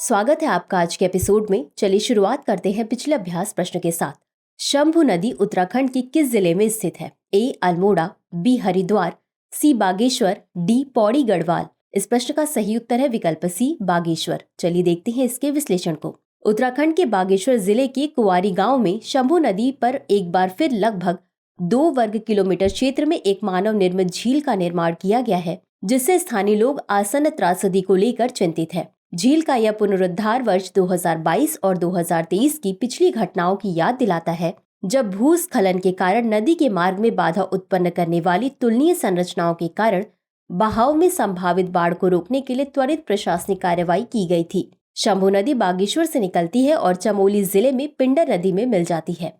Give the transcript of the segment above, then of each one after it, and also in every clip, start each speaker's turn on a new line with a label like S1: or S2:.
S1: स्वागत है आपका आज के एपिसोड में। चलिए शुरुआत करते हैं पिछले अभ्यास प्रश्न के साथ। शंभू नदी उत्तराखंड के किस जिले में स्थित है? ए अल्मोड़ा, बी हरिद्वार, सी बागेश्वर, डी पौड़ी गढ़वाल। इस प्रश्न का सही उत्तर है विकल्प सी बागेश्वर। चलिए देखते हैं इसके विश्लेषण को। उत्तराखंड के बागेश्वर जिले के कुंवारी गांव में शंभू नदी पर एक बार फिर लगभग 2 वर्ग किलोमीटर क्षेत्र में एक मानव निर्मित झील का निर्माण किया गया है, जिससे स्थानीय लोग आसन्न त्रासदी को लेकर चिंतित है। झील का यह पुनरुद्धार वर्ष 2022 और 2023 की पिछली घटनाओं की याद दिलाता है, जब भूस्खलन के कारण नदी के मार्ग में बाधा उत्पन्न करने वाली तुलनीय संरचनाओं के कारण बहाव में संभावित बाढ़ को रोकने के लिए त्वरित प्रशासनिक कार्रवाई की गई थी। शंभू नदी बागेश्वर से निकलती है और चमोली जिले में पिंडर नदी में मिल जाती है।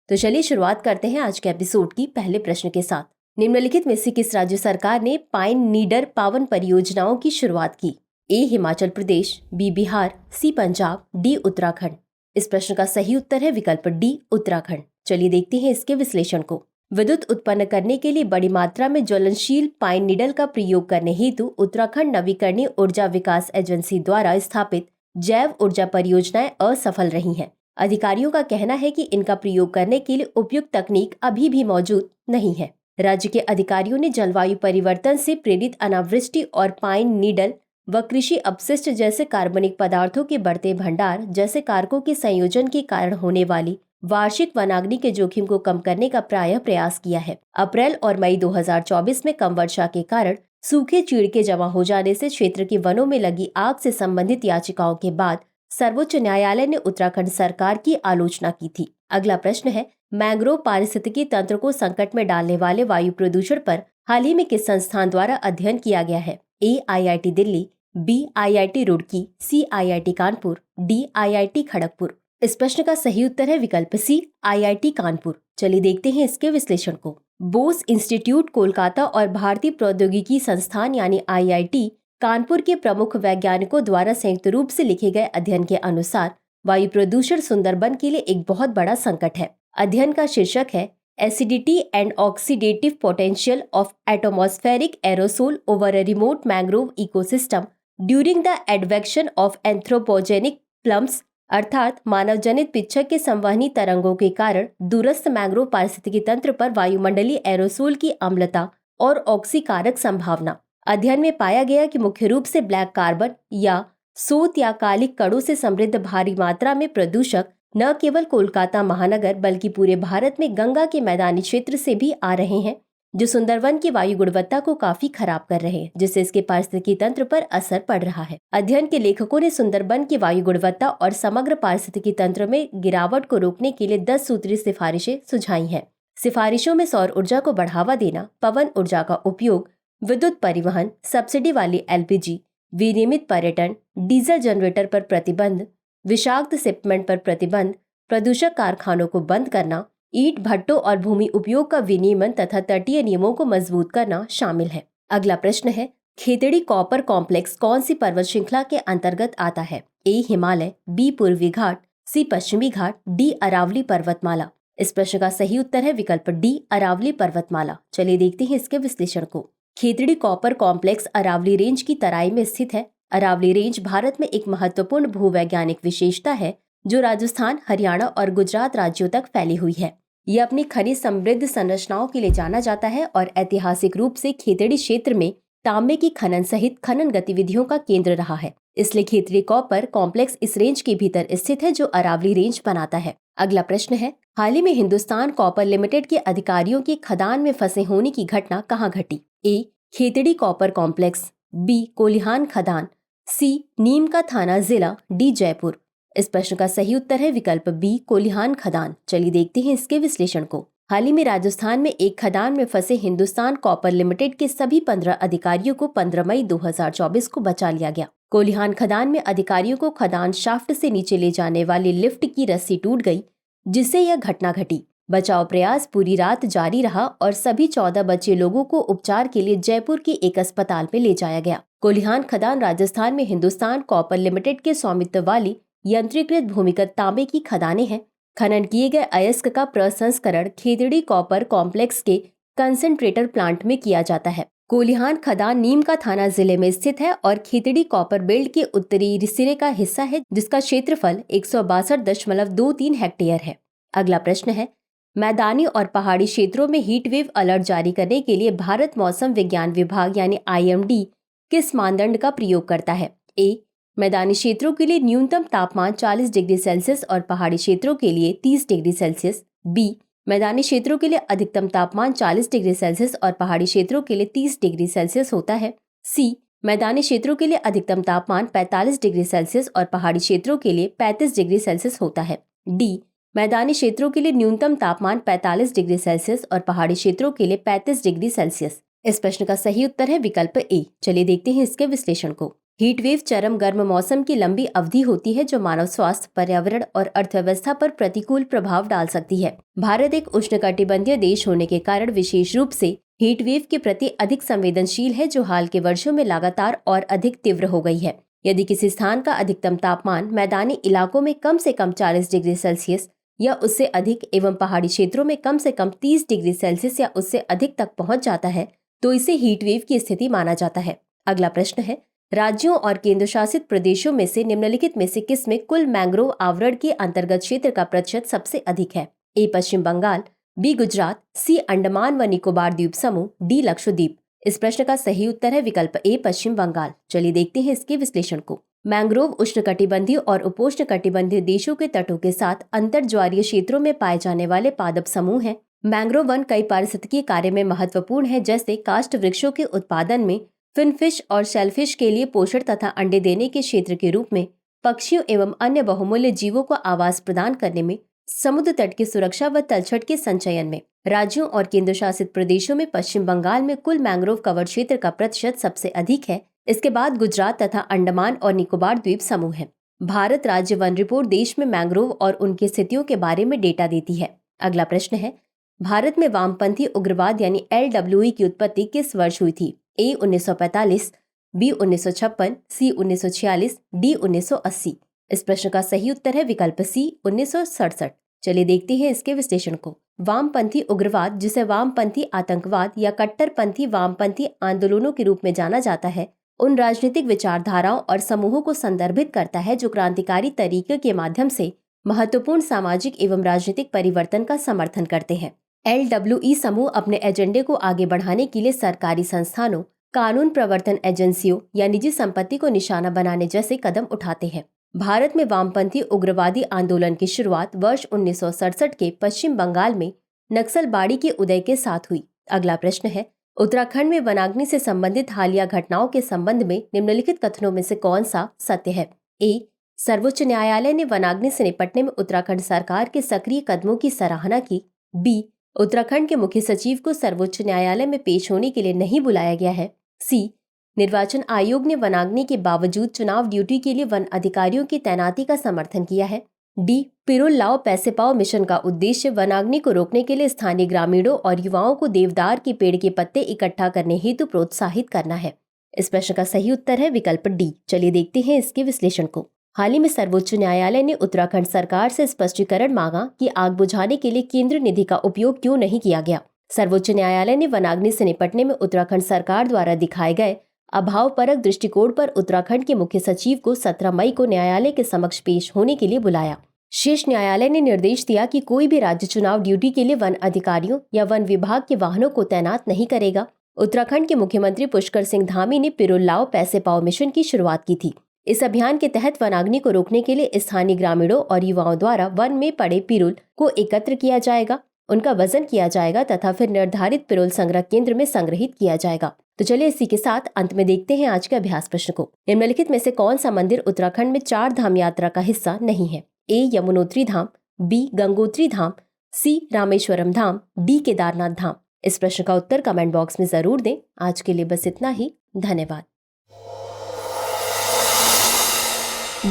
S1: तो चलिए शुरुआत करते हैं आज के एपिसोड की पहले प्रश्न के साथ। निम्नलिखित में से किस राज्य सरकार ने पाइन नीडर पावन परियोजनाओं की शुरुआत की? ए हिमाचल प्रदेश, बी बिहार, सी पंजाब, डी उत्तराखंड। इस प्रश्न का सही उत्तर है विकल्प डी उत्तराखंड। चलिए देखते हैं इसके विश्लेषण को। विद्युत उत्पन्न करने के लिए बड़ी मात्रा में ज्वलनशील पाइन नीडल का प्रयोग करने हेतु उत्तराखंड नवीकरणीय ऊर्जा विकास एजेंसी द्वारा स्थापित जैव ऊर्जा परियोजनाएं असफल रही हैं। अधिकारियों का कहना है कि इनका प्रयोग करने के लिए उपयुक्त तकनीक अभी भी मौजूद नहीं है। राज्य के अधिकारियों ने जलवायु परिवर्तन से प्रेरित अनावृष्टि और पाइन नीडल व कृषि अपशिष्ट जैसे कार्बनिक पदार्थों के बढ़ते भंडार जैसे कारकों के संयोजन के कारण होने वाली वार्षिक वनाग्नि के जोखिम को कम करने का प्रायः प्रयास किया है। अप्रैल और मई 2024 में कम वर्षा के कारण सूखे चीड़ के जमा हो जाने से क्षेत्र के वनों में लगी आग से संबंधित याचिकाओं के बाद सर्वोच्च न्यायालय ने उत्तराखंड सरकार की आलोचना की थी। अगला प्रश्न है, मैंग्रोव पारिस्थितिकी तंत्र को संकट में डालने वाले वायु प्रदूषण पर हाल ही में किस संस्थान द्वारा अध्ययन किया गया है? A IIT Delhi, B IIT Roorkee, C IIT Kanpur, D IIT Kharagpur. इस प्रश्न का सही उत्तर है विकल्प सी IIT कानपुर। चलिए देखते हैं इसके विश्लेषण को। बोस इंस्टीट्यूट कोलकाता और भारतीय प्रौद्योगिकी संस्थान यानी IIT कानपुर के प्रमुख वैज्ञानिकों द्वारा संयुक्त रूप से लिखे गए अध्ययन के अनुसार वायु प्रदूषण सुंदरबन के लिए एक बहुत बड़ा संकट है। अध्ययन का शीर्षक है acidity and oxidative potential of atmospheric aerosol over a remote mangrove ecosystem during the advection of anthropogenic plums, अर्थात मानव जनित पिच्छक के संवहनी तरंगों के कारण दूरस्थ मैंग्रोव पारिस्थितिकी तंत्र पर वायुमंडलीय एरोसोल की अम्लता और ऑक्सीकारक संभावना। अध्ययन में पाया गया कि मुख्य रूप से ब्लैक कार्बन या सोत या कालिक कणों से समृद्ध भारी मात्रा में प्रदूषक न केवल कोलकाता महानगर बल्कि पूरे भारत में गंगा के मैदानी क्षेत्र से भी आ रहे हैं, जो सुंदरवन की वायु गुणवत्ता को काफी खराब कर रहे हैं, जिससे इसके पारिस्थितिकी तंत्र पर असर पड़ रहा है। अध्ययन के लेखकों ने सुंदरबन की वायु गुणवत्ता और समग्र पारिस्थितिकी तंत्र में गिरावट को रोकने के लिए 10 सूत्रीय सिफारिशें सुझाई हैं। सिफारिशों में सौर ऊर्जा को बढ़ावा देना, पवन ऊर्जा का उपयोग, विद्युत परिवहन, सब्सिडी वाली LPG, विनियमित पर्यटन, डीजल जनरेटर पर प्रतिबंध, विषाक्त शिपमेंट पर प्रतिबंध, प्रदूषक कारखानों को बंद करना, ईंट भट्टों और भूमि उपयोग का विनियमन तथा तटीय नियमों को मजबूत करना शामिल है। अगला प्रश्न है, खेतड़ी कॉपर कॉम्प्लेक्स कौन सी पर्वत श्रृंखला के अंतर्गत आता है? ए हिमालय, बी पूर्वी घाट, सी पश्चिमी घाट, डी अरावली पर्वतमाला। इस प्रश्न का सही उत्तर है विकल्प डी अरावली पर्वतमाला। चलिए देखते हैं इसके विश्लेषण को। Khetri copper complex Aravalli range की तराई में स्थित है। अरावली रेंज भारत में एक महत्वपूर्ण भूवैज्ञानिक विशेषता है जो राजस्थान, हरियाणा और गुजरात राज्यों तक फैली हुई है। यह अपनी खनिज समृद्ध संरचनाओं के लिए जाना जाता है और ऐतिहासिक रूप से खेतड़ी क्षेत्र में तांबे की खनन सहित खनन गतिविधियों का केंद्र रहा है। इसलिए खेतड़ी कॉपर कॉम्प्लेक्स इस रेंज के भीतर स्थित है जो अरावली रेंज बनाता है। अगला प्रश्न है, हाल ही में हिंदुस्तान कॉपर लिमिटेड के अधिकारियों की खदान में फंसे होने की घटना कहाँ घटी? A Khetri copper complex, B Kolihan खदान, सी नीम का थाना जिला, डी जयपुर। इस प्रश्न का सही उत्तर है विकल्प बी कोलिहान खदान। चलिए देखते हैं इसके विश्लेषण को। हाल ही में राजस्थान में एक खदान में फंसे हिंदुस्तान कॉपर लिमिटेड के सभी 15 अधिकारियों को 15 मई 2024 को बचा लिया गया। कोलिहान खदान में अधिकारियों को खदान शाफ्ट से नीचे ले जाने वाली लिफ्ट की रस्सी टूट गई, जिससे यह घटना घटी। बचाव प्रयास पूरी रात जारी रहा और सभी 14 बचे लोगों को उपचार के लिए जयपुर के एक अस्पताल में ले जाया गया। कोल्हान खदान राजस्थान में हिंदुस्तान कॉपर लिमिटेड के स्वामित्व वाली यंत्रीकृत भूमिगत तांबे की खदानें हैं। खनन किए गए अयस्क का प्रसंस्करण खेतड़ी कॉपर कॉम्प्लेक्स के कंसंट्रेटर प्लांट में किया जाता है। कोल्हान खदान नीम का थाना जिले में स्थित है और खेतड़ी कॉपर बेल्ट के उत्तरी सिरे का हिस्सा है, जिसका क्षेत्रफल 162.23 हेक्टेयर है। अगला प्रश्न है, मैदानी और पहाड़ी क्षेत्रों में हीट वेव अलर्ट जारी करने के लिए भारत मौसम विज्ञान विभाग यानी IMD किस मानदंड का प्रयोग करता है? ए, मैदानी क्षेत्रों के लिए न्यूनतम तापमान 40 डिग्री सेल्सियस और पहाड़ी क्षेत्रों के लिए 30 डिग्री सेल्सियस। बी, मैदानी क्षेत्रों के लिए अधिकतम तापमान 40 डिग्री सेल्सियस और पहाड़ी क्षेत्रों के लिए 30 डिग्री सेल्सियस होता है। सी, मैदानी क्षेत्रों के लिए अधिकतम तापमान 45 डिग्री सेल्सियस और पहाड़ी क्षेत्रों के लिए 35 डिग्री सेल्सियस होता है। डी, मैदानी क्षेत्रों के लिए न्यूनतम तापमान 45 डिग्री सेल्सियस और पहाड़ी क्षेत्रों के लिए 35 डिग्री सेल्सियस। इस प्रश्न का सही उत्तर है विकल्प ए। चलिए देखते हैं इसके विश्लेषण को। हीट वेव चरम गर्म मौसम की लंबी अवधि होती है जो मानव स्वास्थ्य, पर्यावरण और अर्थव्यवस्था पर प्रतिकूल प्रभाव डाल सकती है। भारत एक उष्णकटिबंधीय देश होने के कारण विशेष रूप से हीट वेव के प्रति अधिक संवेदनशील है, जो हाल के वर्षों में लगातार और अधिक तीव्र हो गई है। यदि किसी स्थान का अधिकतम तापमान मैदानी इलाकों में कम से कम 40 डिग्री सेल्सियस या उससे अधिक एवं पहाड़ी क्षेत्रों में कम से कम 30 डिग्री सेल्सियस या उससे अधिक तक पहुंच जाता है तो इसे हीट वेव की स्थिति माना जाता है। अगला प्रश्न है, राज्यों और केंद्र शासित प्रदेशों में से निम्नलिखित में से किसमें कुल मैंग्रोव आवरण के अंतर्गत क्षेत्र का प्रतिशत सबसे अधिक है? ए, पश्चिम बंगाल, बी, गुजरात, सी, अंडमान व निकोबार द्वीप समूह, डी, लक्षद्वीप। इस प्रश्न का सही उत्तर है विकल्प ए, पश्चिम बंगाल। चलिए देखते हैं इसके विश्लेषण को। मैंग्रोव उष्णकटिबंधीय और उपोष्णकटिबंधीय देशों के तटों के साथ अंतर्ज्वारीय क्षेत्रों में पाए जाने वाले पादप समूह हैं। मैंग्रोव वन कई पारिस्थितिकीय कार्य में महत्वपूर्ण है, जैसे काष्ठ वृक्षों के उत्पादन में, फिनफिश और शेलफिश के लिए पोषण तथा अंडे देने के क्षेत्र के रूप में, पक्षियों एवं अन्य बहुमूल्य जीवों को आवास प्रदान करने में, समुद्र तट की सुरक्षा व तलछट के संचयन में। राज्यों और केंद्र शासित प्रदेशों में पश्चिम बंगाल में कुल मैंग्रोव कवर क्षेत्र का प्रतिशत सबसे अधिक है। इसके बाद गुजरात तथा अंडमान और निकोबार द्वीप समूह है। भारत राज्य वन रिपोर्ट देश में मैंग्रोव और उनकी स्थितियों के बारे में डेटा देती है। अगला प्रश्न है, भारत में वामपंथी उग्रवाद यानी LWE की उत्पत्ति किस वर्ष हुई थी? ए, 1945, बी, 1956, सी, 1946, डी, 1980। इस प्रश्न का सही उत्तर है विकल्प सी, 1967। चलिए देखते हैं इसके विश्लेषण को। वामपंथी उग्रवाद, जिसे वामपंथी आतंकवाद या कट्टरपंथी वामपंथी आंदोलनों के रूप में जाना जाता है, उन राजनीतिक विचारधाराओं और समूहों को संदर्भित करता है जो क्रांतिकारी तरीके के माध्यम से महत्वपूर्ण सामाजिक एवं राजनीतिक परिवर्तन का समर्थन करते हैं। LWE समूह अपने एजेंडे को आगे बढ़ाने के लिए सरकारी संस्थानों, कानून प्रवर्तन एजेंसियों या निजी संपत्ति को निशाना बनाने जैसे कदम उठाते हैं। भारत में वामपंथी उग्रवादी आंदोलन की शुरुआत वर्ष 1967 के पश्चिम बंगाल में नक्सलबाड़ी के उदय के साथ हुई। अगला प्रश्न है, उत्तराखंड में वनाग्नि से संबंधित हालिया घटनाओं के संबंध में निम्नलिखित कथनों में से कौन सा सत्य है? ए, सर्वोच्च न्यायालय ने वनाग्नि से निपटने में उत्तराखंड सरकार के सक्रिय कदमों की सराहना की। बी, उत्तराखंड के मुख्य सचिव को सर्वोच्च न्यायालय में पेश होने के लिए नहीं बुलाया गया है। सी, निर्वाचन आयोग ने वनाग्नि के बावजूद चुनाव ड्यूटी के लिए वन अधिकारियों की तैनाती का समर्थन किया है। डी, पिरुल लाओ पैसे पाओ मिशन का उद्देश्य वनाग्नि को रोकने के लिए स्थानीय ग्रामीणों और युवाओं को देवदार के पेड़ के पत्ते इकट्ठा करने हेतु प्रोत्साहित करना है। इस प्रश्न का सही उत्तर है विकल्प डी। चलिए देखते हैं इसके विश्लेषण को। हाल ही में सर्वोच्च न्यायालय ने उत्तराखंड सरकार से स्पष्टीकरण मांगा कि आग बुझाने के लिए केंद्र निधि का उपयोग क्यों नहीं किया गया। सर्वोच्च न्यायालय ने वनाग्नि से निपटने में उत्तराखंड सरकार द्वारा दिखाए गए अभावपरक दृष्टिकोण पर उत्तराखंड के मुख्य सचिव को 17 मई को न्यायालय के समक्ष पेश होने के लिए बुलाया। शीर्ष न्यायालय ने निर्देश दिया कि कोई भी राज्य चुनाव ड्यूटी के लिए वन अधिकारियों या वन विभाग के वाहनों को तैनात नहीं करेगा। उत्तराखंड के मुख्यमंत्री पुष्कर सिंह धामी ने पिरुल लाओ पैसे पाओ मिशन की शुरुआत की थी। इस अभियान के तहत वनाग्नि को रोकने के लिए स्थानीय ग्रामीणों और युवाओं द्वारा वन में पड़े पिरुल को एकत्र किया जाएगा, उनका वजन किया जाएगा तथा फिर निर्धारित पिरुल संग्रह केंद्र में संग्रहित किया जाएगा। तो चलिए इसी के साथ अंत में देखते हैं आज के अभ्यास प्रश्न को। निम्नलिखित में से कौन सा मंदिर उत्तराखंड में 4 धाम यात्रा का हिस्सा नहीं है? ए, यमुनोत्री धाम, बी, गंगोत्री धाम, सी, रामेश्वरम धाम, डी, केदारनाथ धाम। इस प्रश्न का उत्तर कमेंट बॉक्स में जरूर दें। आज के लिए बस इतना ही। धन्यवाद।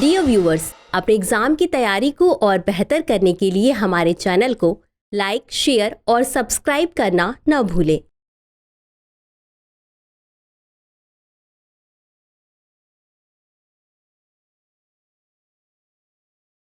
S1: डियर व्यूअर्स, अपने एग्जाम की तैयारी को और बेहतर करने के लिए हमारे चैनल को लाइक, शेयर और सब्सक्राइब करना न भूलें।